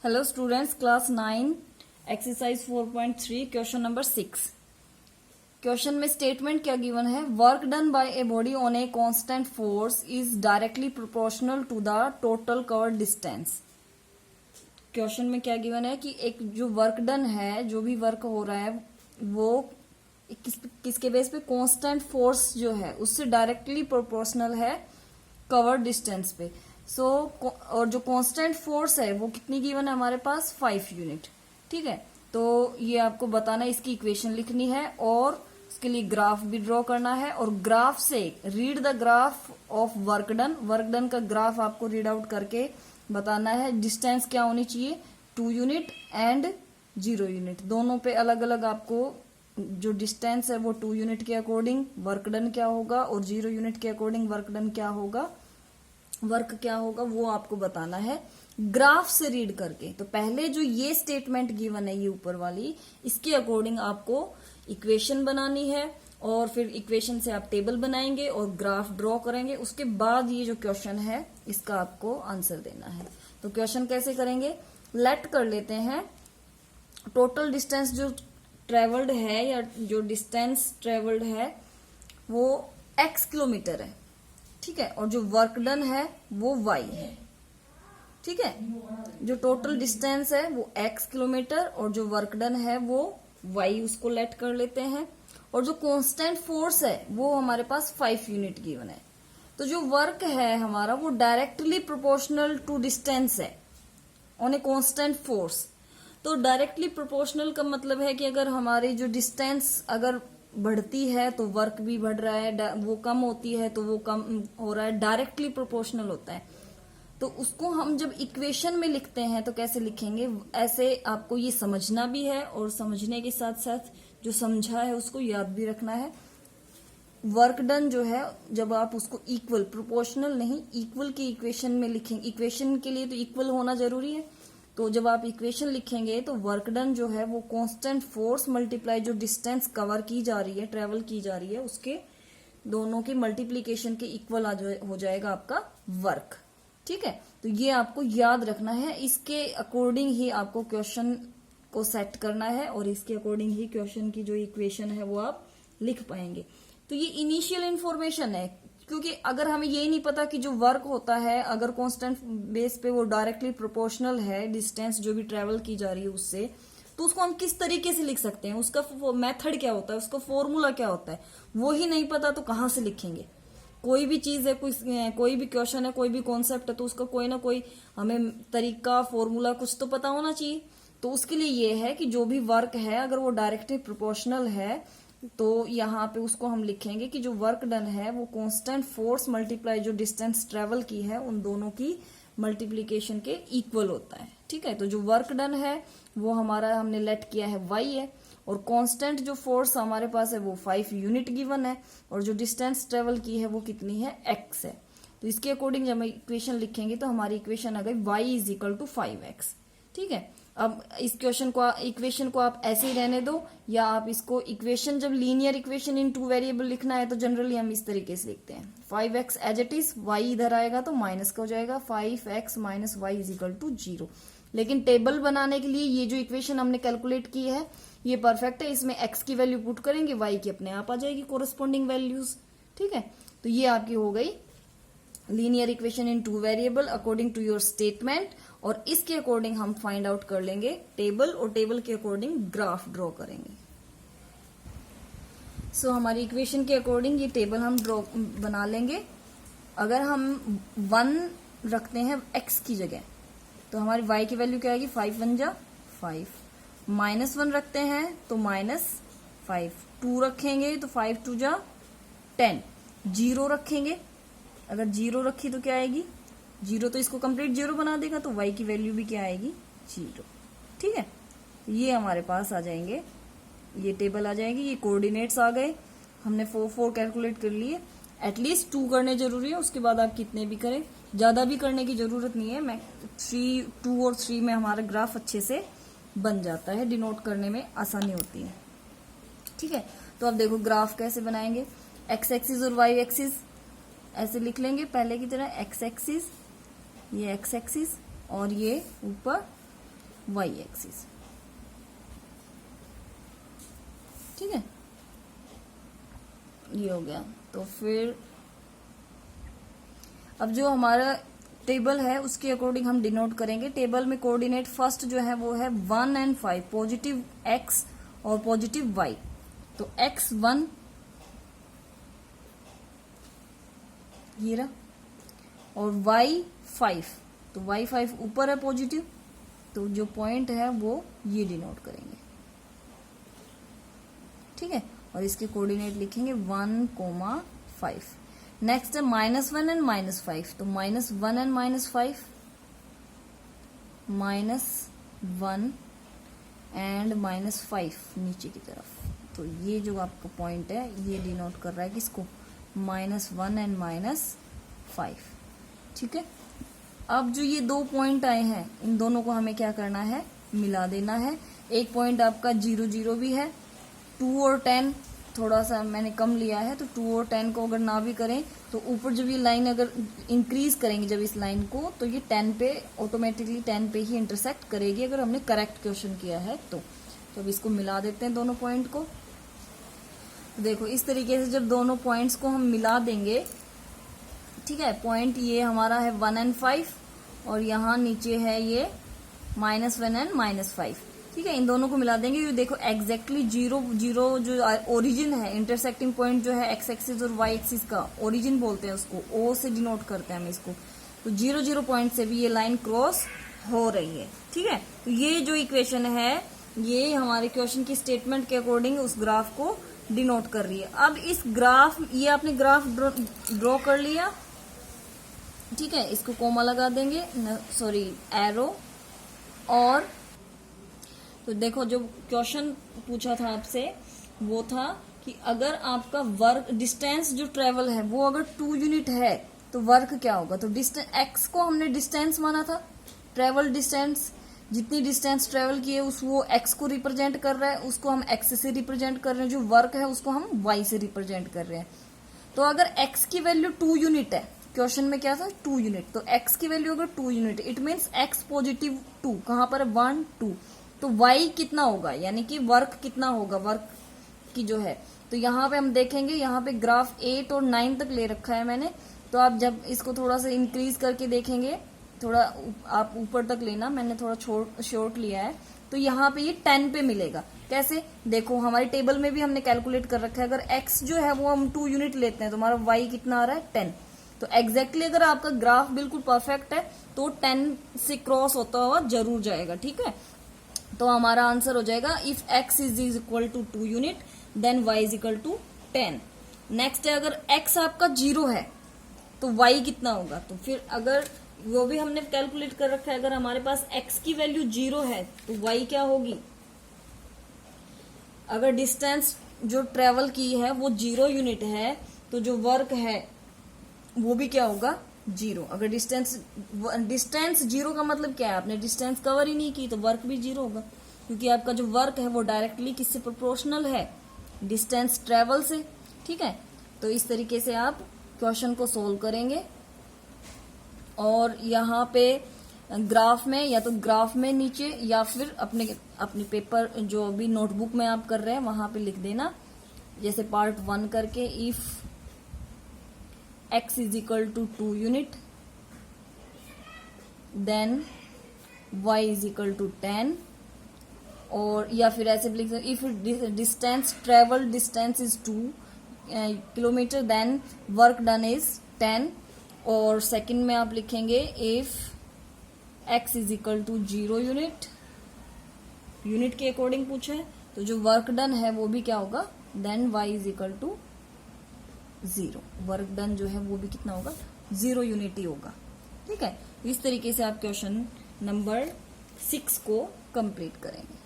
Hello students, class 9 exercise 4.3 question number 6। Question में statement क्या given है? Work done by a body on a constant force is directly proportional to the total covered distance. Question में क्या given है कि एक जो work done है, जो भी वर्क हो रहा है वो किसके बेस पे? कांस्टेंट फोर्स जो है उससे डायरेक्टली प्रोपोर्शनल है कवर्ड डिस्टेंस पे। और जो कांस्टेंट फोर्स है वो कितनी गिवन है हमारे पास? 5 यूनिट। ठीक है, तो ये आपको बताना है, इसकी इक्वेशन लिखनी है और उसके लिए ग्राफ भी ड्रॉ करना है। और ग्राफ से read the graph of work done. Work done का ग्राफ आपको रीड आउट करके बताना है। डिस्टेंस क्या होनी चाहिए? 2 यूनिट एंड 0 यूनिट, दोनों पे अलग अलग आपको जो डिस्टेंस है वो 2 यूनिट के अकॉर्डिंग वर्क डन क्या होगा और 0 यूनिट के अकॉर्डिंग वर्क डन क्या होगा, वर्क क्या होगा, वो आपको बताना है ग्राफ से रीड करके। तो पहले जो ये स्टेटमेंट गिवन है, ये ऊपर वाली, इसके अकॉर्डिंग आपको इक्वेशन बनानी है और फिर इक्वेशन से आप टेबल बनाएंगे और ग्राफ ड्रॉ करेंगे। उसके बाद ये जो क्वेश्चन है इसका आपको आंसर देना है। तो क्वेश्चन कैसे करेंगे? लेट कर लेते हैं टोटल डिस्टेंस जो ट्रेवल्ड है या जो डिस्टेंस ट्रेवल्ड है वो x किलोमीटर है। ठीक है, और जो वर्क डन है वो y है। ठीक है, जो टोटल डिस्टेंस है वो x किलोमीटर और जो वर्क डन है वो y, उसको लेट कर लेते हैं। और जो कांस्टेंट फोर्स है वो हमारे पास 5 यूनिट गिवन है। तो जो वर्क है हमारा वो डायरेक्टली प्रोपोर्शनल टू डिस्टेंस है ऑन ए कांस्टेंट फोर्स। तो डायरेक्टली प्रोपोर्शनल का मतलब है कि अगर हमारी जो डिस्टेंस अगर बढ़ती है तो वर्क भी बढ़ रहा है, वो कम होती है तो वो कम हो रहा है, डायरेक्टली प्रोपोर्शनल होता है। तो उसको हम जब इक्वेशन में लिखते हैं तो कैसे लिखेंगे? ऐसे आपको ये समझना भी है और समझने के साथ साथ जो समझा है उसको याद भी रखना है। वर्क डन जो है जब आप उसको इक्वल, प्रोपोर्शनल नहीं, इक्वल की इक्वेशन में लिखेंगे। इक्वेशन के लिए तो इक्वल होना जरूरी है। तो जब आप इक्वेशन लिखेंगे तो वर्क डन जो है वो कांस्टेंट फोर्स मल्टीप्लाई जो डिस्टेंस कवर की जा रही है, ट्रेवल की जा रही है, उसके दोनों के मल्टीप्लीकेशन के इक्वल हो जाएगा आपका वर्क। ठीक है, तो ये आपको याद रखना है। इसके अकॉर्डिंग ही आपको क्वेश्चन को सेट करना है और इसके अकॉर्डिंग ही क्वेश्चन की जो इक्वेशन है वो आप लिख पाएंगे। तो ये इनिशियल इन्फॉर्मेशन है, क्योंकि अगर हमें ये नहीं पता कि जो वर्क होता है अगर कांस्टेंट बेस पे वो डायरेक्टली प्रोपोर्शनल है डिस्टेंस जो भी ट्रेवल की जा रही है उससे, तो उसको हम किस तरीके से लिख सकते हैं, उसका मेथड क्या होता है, उसका फॉर्मूला क्या होता है, वो ही नहीं पता तो कहाँ से लिखेंगे? कोई भी चीज है, कोई भी क्वेश्चन है, कोई भी कॉन्सेप्ट है, तो उसका कोई ना कोई हमें तरीका, फॉर्मूला कुछ तो पता होना चाहिए। तो उसके लिए ये है कि जो भी वर्क है अगर वो डायरेक्टली प्रोपोर्शनल है तो यहाँ पे उसको हम लिखेंगे कि जो वर्क डन है वो कांस्टेंट फोर्स मल्टीप्लाई जो डिस्टेंस ट्रेवल की है उन दोनों की मल्टीप्लीकेशन के इक्वल होता है। ठीक है, तो जो वर्क डन है वो हमारा हमने लेट किया है y है और कांस्टेंट जो फोर्स हमारे पास है वो 5 यूनिट गिवन है और जो डिस्टेंस ट्रेवल की है वो कितनी है? x है। तो इसके अकॉर्डिंग जब हम इक्वेशन लिखेंगे तो हमारी इक्वेशन आ गई y is equal to 5x। ठीक है, अब इस इक्वेशन को आप ऐसे ही रहने दो, या आप इसको इक्वेशन जब लीनियर इक्वेशन इन 2 वेरिएबल लिखना है तो जनरली हम इस तरीके से लिखते हैं 5x as it is, y इधर आएगा तो माइनस का हो जाएगा 5x minus y is equal to 0। लेकिन टेबल बनाने के लिए ये जो इक्वेशन हमने कैलकुलेट की है ये परफेक्ट है, इसमें x की वैल्यू पुट करेंगे y की अपने आप आ जाएगी कोरस्पॉन्डिंग वैल्यूज। ठीक है, तो ये आपकी हो गई linear equation in 2 variable according to your statement. और इसके अकॉर्डिंग हम फाइंड आउट कर लेंगे टेबल और टेबल के अकॉर्डिंग ग्राफ ड्रॉ करेंगे। सो हमारी इक्वेशन के अकॉर्डिंग ये टेबल हम ड्रॉ बना लेंगे। अगर हम 1 रखते हैं x की जगह तो हमारी y की वैल्यू क्या आएगी? 5 1 जा 5। -1 रखते हैं तो -5। 2 रखेंगे तो 5 2 जा 10। 0 रखेंगे, अगर 0 रखी तो क्या आएगी? 0, तो इसको कंप्लीट 0 बना देगा तो y की वैल्यू भी क्या आएगी? 0। ठीक है, तो ये हमारे पास आ जाएंगे, ये टेबल आ जाएगी, ये कोऑर्डिनेट्स आ गए। हमने 4 कैलकुलेट कर लिए। एटलीस्ट 2 करने जरूरी है, उसके बाद आप कितने भी करें, ज्यादा भी करने की जरूरत नहीं है। मैं 2 और 3 में हमारा ग्राफ अच्छे से बन जाता है, डिनोट करने में आसानी होती है। ठीक है, तो अब देखो ग्राफ कैसे बनाएंगे। x एक्सिस और y एक्सिस ऐसे लिख लेंगे पहले की तरह, x एक्सिस, ये x एक्सिस और ये ऊपर वाई एक्सिस। ठीक है, ये हो गया। तो फिर अब जो हमारा टेबल है उसके अकॉर्डिंग हम डिनोट करेंगे। टेबल में कोऑर्डिनेट फर्स्ट जो है वो है 1 and 5, पॉजिटिव x और पॉजिटिव y। तो x1 ये रहा और y5, तो y5 ऊपर है पॉजिटिव, तो जो पॉइंट है वो ये डिनोट करेंगे। ठीक है, और इसके कोऑर्डिनेट लिखेंगे 1,5। नेक्स्ट है -1 and -5, तो -1 and -5, -1 and -5 नीचे की तरफ। तो ये जो आपका पॉइंट है ये डिनोट कर रहा है किसको, -1 and -5। ठीक है, अब जो ये दो पॉइंट आए हैं इन दोनों को हमें क्या करना है, मिला देना है। एक पॉइंट आपका 0 0 भी है, 2 और 10 थोड़ा सा मैंने कम लिया है, तो 2 और 10 को अगर ना भी करें तो ऊपर जब ये लाइन अगर इंक्रीज करेंगे जब इस लाइन को, तो ये 10 पे ऑटोमेटिकली 10 पे ही इंटरसेक्ट करेगी अगर हमने करेक्ट क्वेश्चन किया है तो अब इसको मिला देते हैं दोनों पॉइंट को। देखो इस तरीके से जब दोनों पॉइंट्स को हम मिला देंगे, ठीक है, पॉइंट ये हमारा है 1 and 5 और यहाँ नीचे है ये -1 and -5। ठीक है, इन दोनों को मिला देंगे। ये देखो एग्जैक्टली 0 0 जो ओरिजिन है, इंटरसेक्टिंग पॉइंट जो है एक्स एक्सिस और वाई एक्सिस का ओरिजिन बोलते हैं उसको, ओ से डिनोट करते हैं हम इसको। तो 0 0 पॉइंट से भी ये लाइन क्रॉस हो रही है। ठीक है, तो ये जो इक्वेशन है ये हमारे क्वेश्चन की स्टेटमेंट के अकॉर्डिंग उस ग्राफ को डिनोट कर रही है। अब इस ग्राफ, ये आपने ग्राफ ड्रॉ कर लिया, ठीक है, इसको कोमा लगा देंगे, सॉरी एरो। और तो देखो जो क्वेश्चन पूछा था आपसे वो था कि अगर आपका वर्क डिस्टेंस जो ट्रेवल है वो अगर 2 यूनिट है तो वर्क क्या होगा। तो डिस्टेंस एक्स को हमने डिस्टेंस माना था, ट्रेवल डिस्टेंस, जितनी डिस्टेंस ट्रेवल की है उस वो एक्स को रिप्रेजेंट कर रहा है, उसको हम एक्स से रिप्रेजेंट कर रहे हैं, जो वर्क है उसको हम वाई से रिप्रेजेंट कर रहे हैं। तो अगर एक्स की वैल्यू 2 यूनिट है, क्वेश्चन में क्या था 2 यूनिट, तो एक्स की वैल्यू अगर 2 unit, it means x positive 2, कहां पर है 1 2, तो y कितना होगा, यानी कि वर्क कितना होगा, वर्क की जो है। तो यहाँ पे हम देखेंगे, यहाँ पे ग्राफ 8 और 9 तक ले रखा है मैंने, तो आप जब इसको थोड़ा सा इंक्रीज करके देखेंगे, थोड़ा आप ऊपर तक लेना, मैंने थोड़ा शॉर्ट लिया है, तो यहाँ पे ये 10 पे मिलेगा। कैसे, देखो हमारी टेबल में भी हमने कैलकुलेट कर रखा है, अगर x जो है वो हम 2 यूनिट लेते हैं तो हमारा y कितना आ रहा है 10। तो एग्जैक्टली अगर आपका ग्राफ बिल्कुल परफेक्ट है तो 10 से क्रॉस होता हुआ जरूर जाएगा। ठीक है, तो हमारा आंसर हो जाएगा if x is equal to 2 unit then y is equal to 10। Next है अगर x आपका 0 है तो y कितना होगा, तो फिर अगर वो भी हमने कैलकुलेट कर रखा है, अगर हमारे पास x की वैल्यू 0 है तो y क्या होगी। अगर डिस्टेंस जो ट्रेवल की है वो 0 यूनिट है तो जो वर्क है वो भी क्या होगा 0। अगर डिस्टेंस 0 का मतलब क्या है, आपने डिस्टेंस कवर ही नहीं की तो वर्क भी 0 होगा, क्योंकि आपका जो वर्क है वो डायरेक्टली किससे प्रोपोर्शनल है, डिस्टेंस ट्रेवल से। ठीक है, तो इस तरीके से आप क्वेश्चन को सोल्व करेंगे। और यहाँ पे ग्राफ में, या तो ग्राफ में नीचे या फिर अपने पेपर जो भी नोटबुक में आप कर रहे हैं वहां पे लिख देना, जैसे पार्ट 1 करके, if x is equal to 2 unit then y is equal to 10, और या फिर ऐसे भी लिख सकते, if distance travel distance is 2 kilometre then work done is 10। और सेकंड में आप लिखेंगे if x is equal to 0 unit, unit के अकॉर्डिंग पूछा है, तो जो वर्क डन है वो भी क्या होगा, then y is equal to 0, work done जो है वो भी कितना होगा 0 यूनिट ही होगा। ठीक है, इस तरीके से आप क्वेश्चन नंबर 6 को कंप्लीट करेंगे।